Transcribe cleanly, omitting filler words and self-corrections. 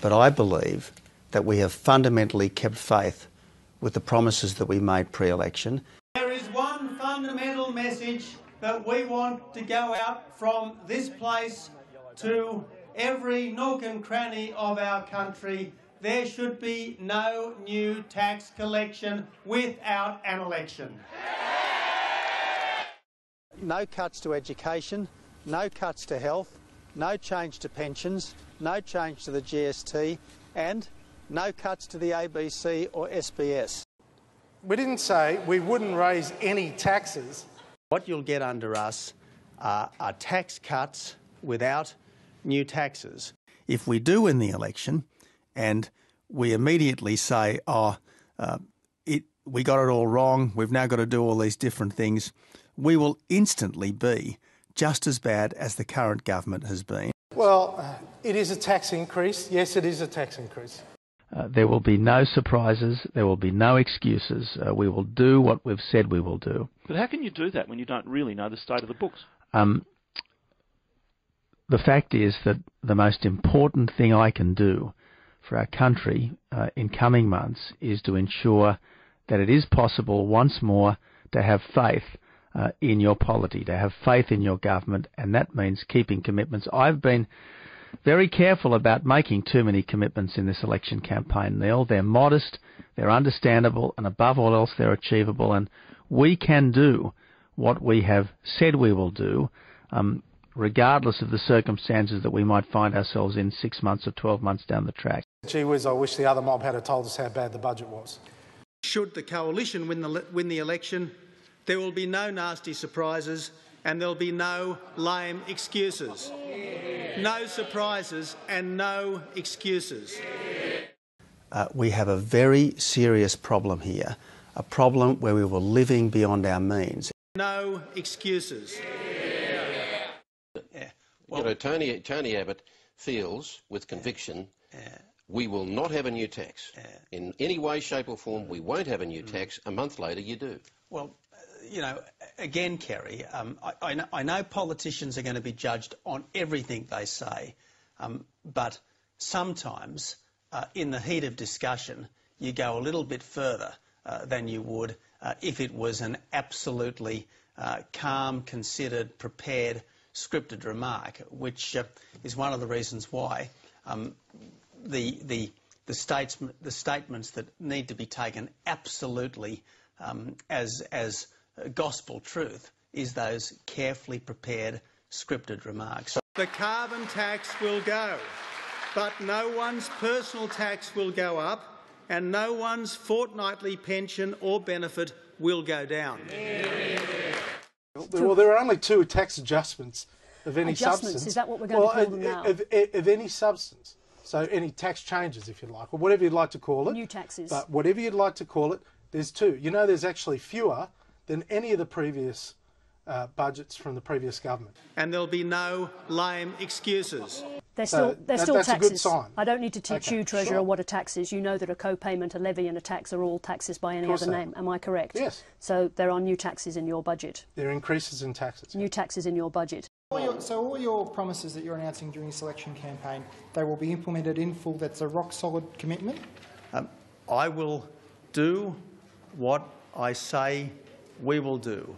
but I believe that we have fundamentally kept faith with the promises that we made pre-election. There is one fundamental message that we want to go out from this place to every nook and cranny of our country. There should be no new tax collection without an election. No cuts to education, no cuts to health, no change to pensions, no change to the GST, and no cuts to the ABC or SBS. We didn't say we wouldn't raise any taxes. What you'll get under us are tax cuts without new taxes. If we do win the election and we immediately say, we got it all wrong, we've now got to do all these different things, we will instantly be just as bad as the current government has been. Well, it is a tax increase. Yes, it is a tax increase. There will be no surprises. There will be no excuses. We will do what we've said we will do. But how can you do that when you don't really know the state of the books? The fact is that the most important thing I can do for our country in coming months is to ensure that it is possible once more to have faith in your polity, to have faith in your government, and that means keeping commitments. I've been very careful about making too many commitments in this election campaign, Neil. They're modest, they're understandable, and above all else, they're achievable. And we can do what we have said we will do, regardless of the circumstances that we might find ourselves in 6 months or 12 months down the track. Gee whiz, I wish the other mob had told us how bad the budget was. Should the coalition win the election, there will be no nasty surprises and there'll be no lame excuses. No surprises and no excuses. We have a very serious problem here, a problem where we were living beyond our means. No excuses. Well, Tony Abbott feels with conviction we will not have a new tax. In any way, shape or form, we won't have a new tax. A month later, you do. Well, again, Kerry, I know politicians are going to be judged on everything they say, but sometimes in the heat of discussion, you go a little bit further than you would if it was an absolutely calm, considered, prepared, scripted remark, which is one of the reasons why the statements that need to be taken absolutely as gospel truth is those carefully prepared, scripted remarks. The carbon tax will go, but no one's personal tax will go up and no one's fortnightly pension or benefit will go down. Well, there are only two tax adjustments of any substance. Is that what we're going to call them now? Of any substance. So any tax changes, if you like, or whatever you'd like to call it. New taxes. But whatever you'd like to call it, there's two. You know, there's actually fewer than any of the previous budgets from the previous government. And there'll be no lame excuses. They're still that's taxes. a good sign. I don't need to teach you, Treasurer, sure. what a tax is. You know that a co-payment, a levy and a tax are all taxes by any other name. Am I correct? Yes. So there are new taxes in your budget. There are increases in taxes. New taxes in your budget. So all your promises that you're announcing during this election campaign, they will be implemented in full. That's a rock-solid commitment? I will do what I say we will do.